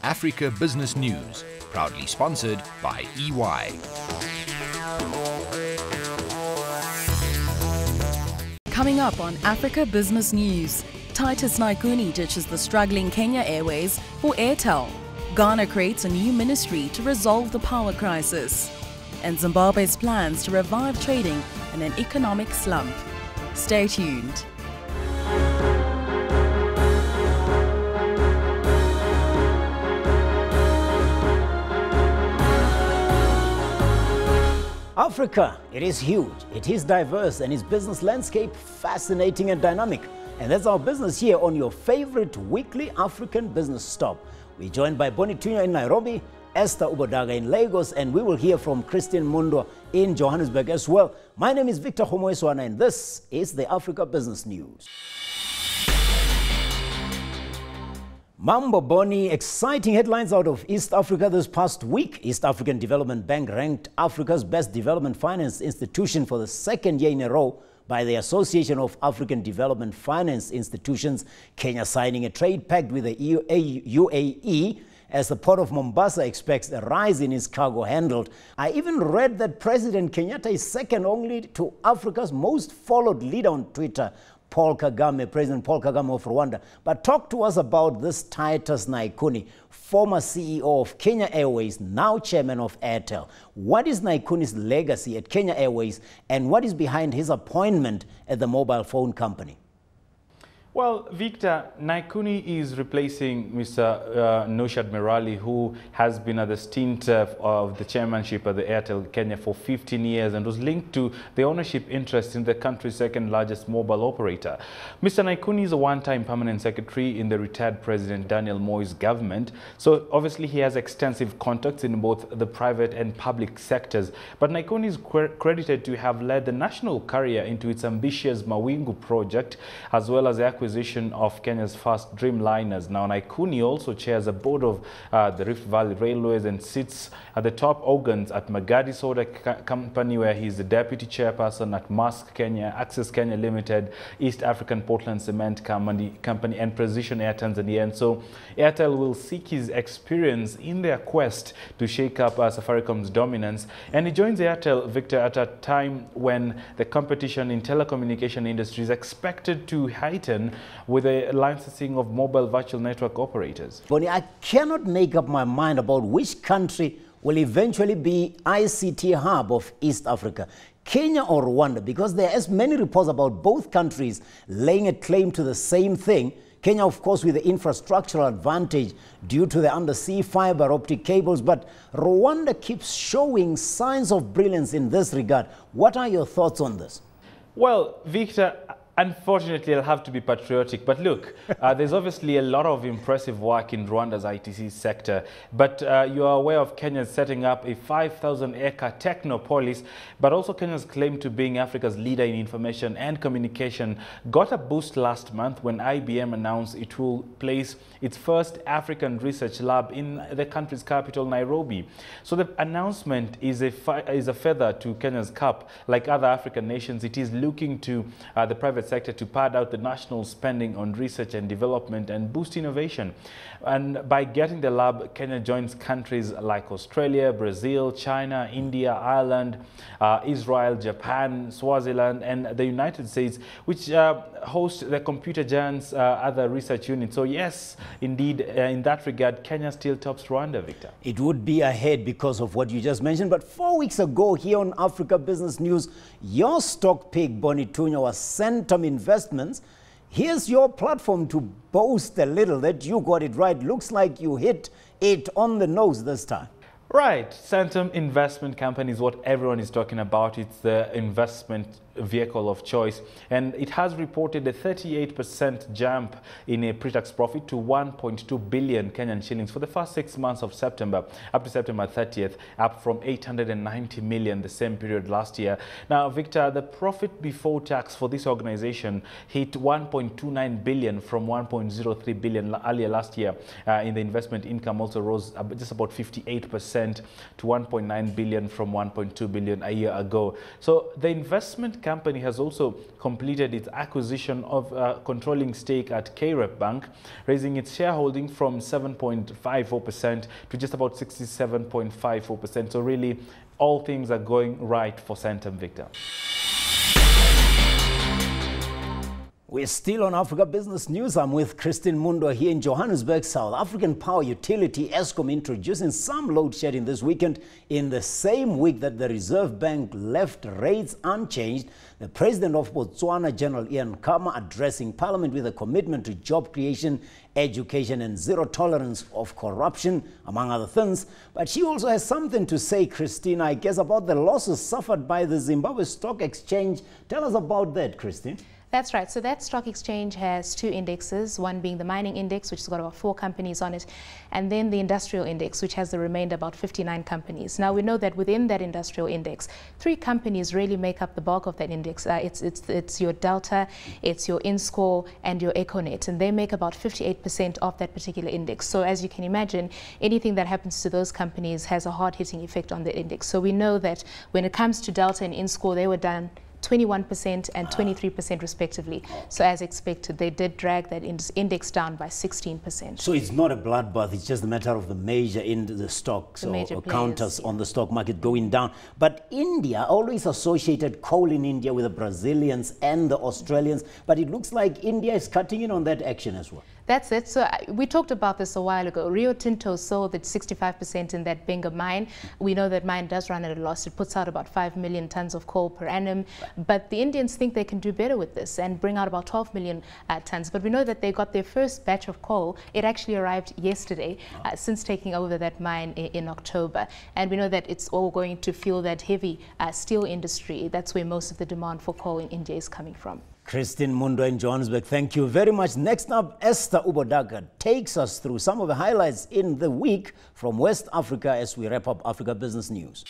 Africa Business News, proudly sponsored by EY. Coming up on Africa Business News, Titus Naikuni ditches the struggling Kenya Airways for Airtel. Ghana creates a new ministry to resolve the power crisis. And Zimbabwe's plans to revive trading in an economic slump. Stay tuned. Africa, it is huge, it is diverse, and its business landscape fascinating and dynamic. And that's our business here on your favorite weekly African business stop. We're joined by Bonnie Tunya in Nairobi, Esther Ubodaga in Lagos, and we will hear from Christian Mundo in Johannesburg as well. My name is Victor Homoeswana, and this is the Africa Business News. Mambo Bonnie, exciting headlines out of East Africa this past week. East African Development Bank ranked Africa's best development finance institution for the second year in a row by the Association of African Development Finance Institutions. Kenya signing a trade pact with the UAE as the port of Mombasa expects a rise in its cargo handled. I even read that President Kenyatta is second only to Africa's most followed leader on Twitter, Paul Kagame, President Paul Kagame of Rwanda. But talk to us about this Titus Naikuni, former CEO of Kenya Airways, now chairman of Airtel. What is Naikuni's legacy at Kenya Airways, and what is behind his appointment at the mobile phone company? Well, Victor, Naikuni is replacing Mr. Naushad Merali, who has been at the stint of the chairmanship at the Airtel Kenya for 15 years and was linked to the ownership interest in the country's second largest mobile operator. Mr. Naikuni is a one-time permanent secretary in the retired President Daniel Moi's government, so obviously he has extensive contacts in both the private and public sectors. But Naikuni is credited to have led the national carrier into its ambitious Mawingu project, as well as the acquisition of Kenya's first Dreamliners. Now, Naikuni also chairs a board of the Rift Valley Railways and sits at the top organs at Magadi Soda Company, where he's the deputy chairperson at Maersk Kenya, Access Kenya Limited, East African Portland Cement Company, and Precision Air Tanzania. And so Airtel will seek his experience in their quest to shake up Safaricom's dominance. And he joins Airtel, Victor, at a time when the competition in telecommunication industry is expected to heighten with the licensing of mobile virtual network operators. Bonnie, I cannot make up my mind about which country will eventually be ICT hub of East Africa, Kenya or Rwanda, because there are as many reports about both countries laying a claim to the same thing. Kenya, of course, with the infrastructural advantage due to the undersea fiber optic cables, but Rwanda keeps showing signs of brilliance in this regard. What are your thoughts on this? Well, Victor, unfortunately, I'll have to be patriotic. But look, there's obviously a lot of impressive work in Rwanda's ITC sector. But you are aware of Kenya setting up a 5,000-acre technopolis. But also Kenya's claim to being Africa's leader in information and communication got a boost last month when IBM announced it will place its first African research lab in the country's capital, Nairobi. So the announcement is a feather to Kenya's cap. Like other African nations, it is looking to the private sector to pad out the national spending on research and development and boost innovation. And by getting the lab, Kenya joins countries like Australia, Brazil, China, India, Ireland, Israel, Japan, Swaziland, and the United States, which host the computer giants' other research units. So yes, indeed, in that regard, Kenya still tops Rwanda, Victor. It would be ahead because of what you just mentioned. But 4 weeks ago here on Africa Business News, your stock pick, Bonnie Tunya, was Centum Investments. Here's your platform to boast a little that you got it right. Looks like you hit it on the nose this time. Right. Centum Investment Company is what everyone is talking about. It's the investment vehicle of choice, and it has reported a 38% jump in a pre-tax profit to 1.2 billion Kenyan shillings for the first 6 months of September, up to September 30th, up from 890 million the same period last year. Now, Victor, the profit before tax for this organization hit 1.29 billion from 1.03 billion earlier last year. In the investment income also rose just about 58% to 1.9 billion from 1.2 billion a year ago. So the investment company has also completed its acquisition of a controlling stake at KREP Bank, raising its shareholding from 7.54% to just about 67.54%. So really, all things are going right for Centum, Victor. We're still on Africa Business News. I'm with Christine Mundo here in Johannesburg. South African power utility Eskom introducing some load shedding this weekend. In the same week that the Reserve Bank left rates unchanged, the President of Botswana, General Ian Khama, addressing Parliament with a commitment to job creation, education and zero tolerance of corruption, among other things. But she also has something to say, Christine, I guess, about the losses suffered by the Zimbabwe Stock Exchange. Tell us about that, Christine. That's right. So that stock exchange has two indexes, one being the mining index, which has got about 4 companies on it, and then the industrial index, which has the remainder about 59 companies. Now, we know that within that industrial index, 3 companies really make up the bulk of that index. It's your Delta, it's your Inscore, and your Econet, and they make about 58% of that particular index. So as you can imagine, anything that happens to those companies has a hard-hitting effect on the index. So we know that when it comes to Delta and Inscore, they were down 21% and 23% respectively. So as expected, they did drag that index down by 16%. So it's not a bloodbath, it's just a matter of the major in the stocks or counters on the stock market going down. But India always associated coal in India with the Brazilians and the Australians, but it looks like India is cutting in on that action as well. That's it. So we talked about this a while ago. Rio Tinto sold at 65% in that Benga mine. We know that mine does run at a loss. It puts out about 5 million tons of coal per annum. But the Indians think they can do better with this and bring out about 12 million tons. But we know that they got their first batch of coal. It actually arrived yesterday since taking over that mine in October. And we know that it's all going to fuel that heavy steel industry. That's where most of the demand for coal in India is coming from. Christine Mundo in Johannesburg, thank you very much. Next up, Esther Ubodaga takes us through some of the highlights in the week from West Africa as we wrap up Africa Business News.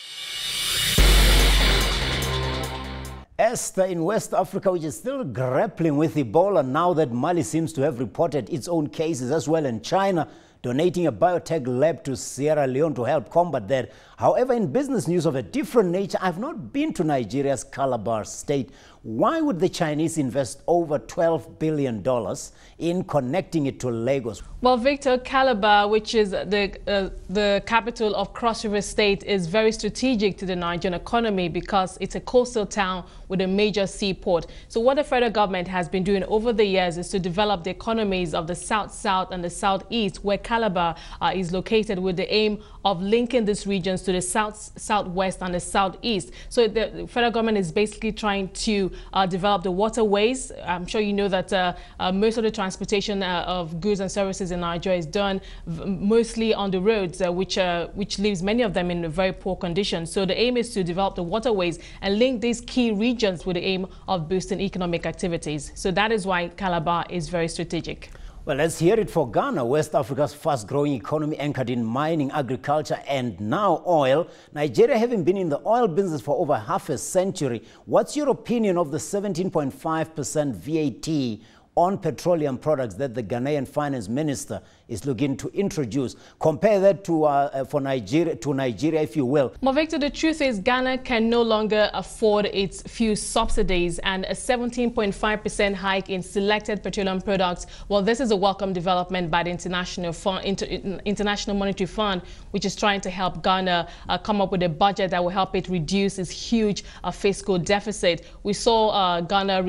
Esther, in West Africa, which is still grappling with Ebola now that Mali seems to have reported its own cases as well, and China donating a biotech lab to Sierra Leone to help combat that. However, in business news of a different nature, I've not been to Nigeria's Calabar state. Why would the Chinese invest over $12 billion in connecting it to Lagos? Well, Victor, Calabar, which is the capital of Cross River State, is very strategic to the Nigerian economy because it's a coastal town with a major seaport. So what the federal government has been doing over the years is to develop the economies of the South-South and the Southeast, where Calabar is located, with the aim of linking these regions to the South-Southwest and the Southeast. So the federal government is basically trying to develop the waterways. I'm sure you know that most of the transportation of goods and services in Nigeria is done mostly on the roads, which leaves many of them in a very poor condition. So the aim is to develop the waterways and link these key regions with the aim of boosting economic activities. So that is why Calabar is very strategic. Well, let's hear it for Ghana, West Africa's fast-growing economy anchored in mining, agriculture, and now oil. Nigeria, having been in the oil business for over half a century, what's your opinion of the 17.5% VAT on petroleum products that the Ghanaian finance minister is looking to introduce? Compare that to Nigeria, if you will. Well, Victor, the truth is Ghana can no longer afford its fuel subsidies, and a 17.5% hike in selected petroleum products. Well, this is a welcome development by the International Monetary Fund, which is trying to help Ghana come up with a budget that will help it reduce its huge fiscal deficit. We saw Ghana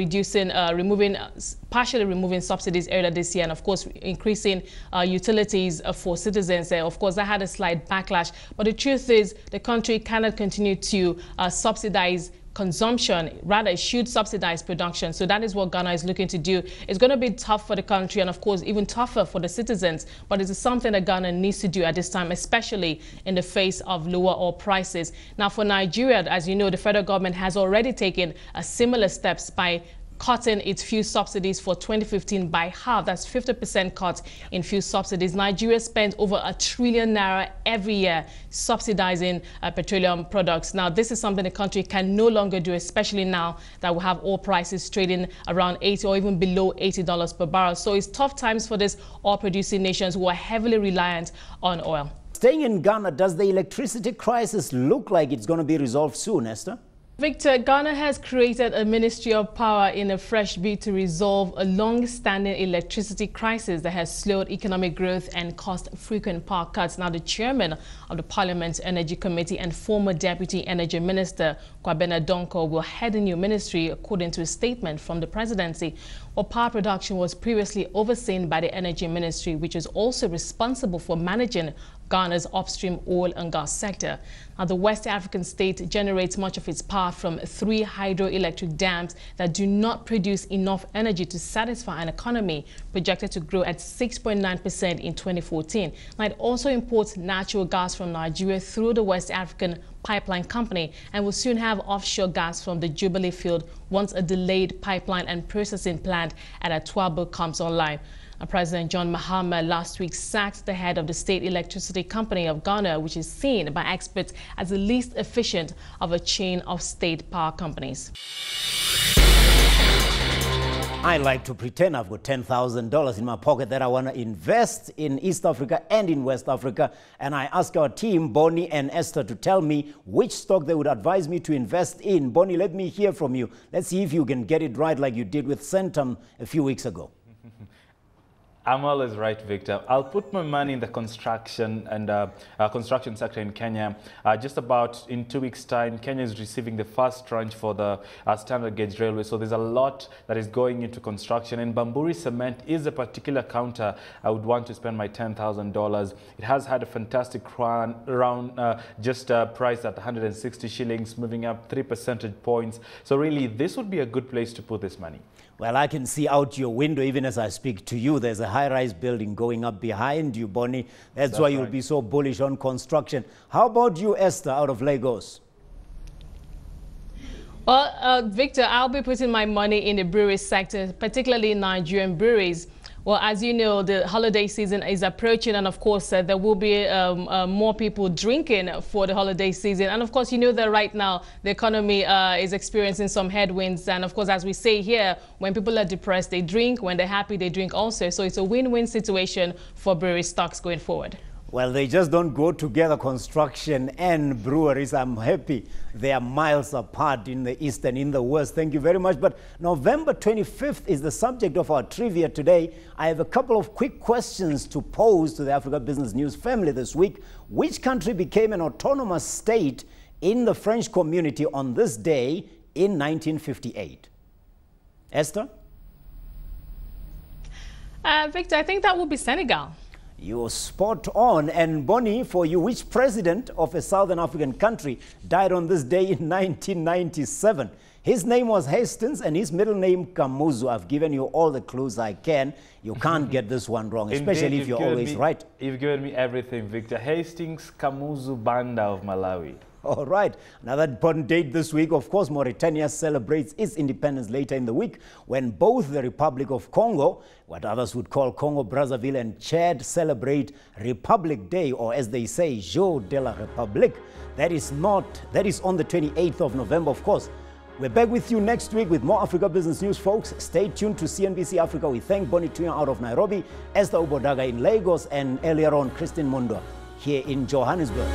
partially removing subsidies earlier this year, and of course increasing utilities for citizens. Of course, that had a slight backlash. But the truth is the country cannot continue to subsidize consumption. Rather, it should subsidize production. So that is what Ghana is looking to do. It's going to be tough for the country and, of course, even tougher for the citizens. But it is something that Ghana needs to do at this time, especially in the face of lower oil prices. Now, for Nigeria, as you know, the federal government has already taken similar steps by cutting its fuel subsidies for 2015 by half. That's 50% cut in fuel subsidies. Nigeria spends over ₦1 trillion every year subsidizing petroleum products. Now, this is something the country can no longer do, especially now that we have oil prices trading around $80 or even below $80 per barrel. So it's tough times for these oil-producing nations who are heavily reliant on oil. Staying in Ghana, does the electricity crisis look like it's going to be resolved soon, Esther? Victor, Ghana has created a Ministry of Power in a fresh bid to resolve a long-standing electricity crisis that has slowed economic growth and caused frequent power cuts. Now, the chairman of the Parliament's Energy Committee and former Deputy Energy Minister, Kwabena Donko, will head a new ministry, according to a statement from the presidency. Well, power production was previously overseen by the Energy Ministry, which is also responsible for managing Ghana's upstream oil and gas sector. Now, the West African state generates much of its power from 3 hydroelectric dams that do not produce enough energy to satisfy an economy projected to grow at 6.9% in 2014. Now, it also imports natural gas from Nigeria through the West African Pipeline Company and will soon have offshore gas from the Jubilee field once a delayed pipeline and processing plant at Atwabo comes online. President John Mahama last week sacked the head of the State Electricity Company of Ghana, which is seen by experts as the least efficient of a chain of state power companies. I like to pretend I've got $10,000 in my pocket that I want to invest in East Africa and in West Africa. And I ask our team, Bonnie and Esther, to tell me which stock they would advise me to invest in. Bonnie, let me hear from you. Let's see if you can get it right like you did with Centum a few weeks ago. I'm always right, Victor. I'll put my money in the construction and construction sector in Kenya. Just about in 2 weeks' time, Kenya is receiving the first tranche for the standard gauge railway. So there's a lot that is going into construction. And Bamburi Cement is a particular counter I would want to spend my $10,000. It has had a fantastic run around just priced at 160 shillings, moving up 3 percentage points. So really, this would be a good place to put this money. Well, I can see out your window, even as I speak to you, there's a high-rise building going up behind you, Bonnie. That's why you'll be so bullish on construction. How about you, Esther, out of Lagos? Well, Victor, I'll be putting my money in the brewery sector, particularly Nigerian breweries. Well, as you know, the holiday season is approaching, and of course, there will be more people drinking for the holiday season. And of course, you know that right now the economy is experiencing some headwinds. And of course, as we say here, when people are depressed, they drink. When they're happy, they drink also. So it's a win-win situation for brewery stocks going forward. Well, they just don't go together, construction and breweries. I'm happy they are miles apart in the East and in the West. Thank you very much. But November 25th is the subject of our trivia today. I have a couple of quick questions to pose to the Africa Business News family this week. Which country became an autonomous state in the French community on this day in 1958? Esther? Victor, I think that would be Senegal. You're spot on. And Bonnie, for you, which president of a Southern African country died on this day in 1997? His name was Hastings and his middle name Kamuzu. I've given you all the clues I can. You can't get this one wrong, especially if you're always right. You've given me everything, Victor. Hastings Kamuzu Banda of Malawi. All right. Another important date this week, of course, Mauritania celebrates its independence later in the week when both the Republic of Congo, what others would call Congo, Brazzaville, and Chad celebrate Republic Day, or as they say, Jour de la République. That is on the 28th of November, of course. We're back with you next week with more Africa Business News, folks. Stay tuned to CNBC Africa. We thank Bonnie Tuya out of Nairobi, Esther Ubodaga in Lagos, and earlier on, Christine Mundo here in Johannesburg.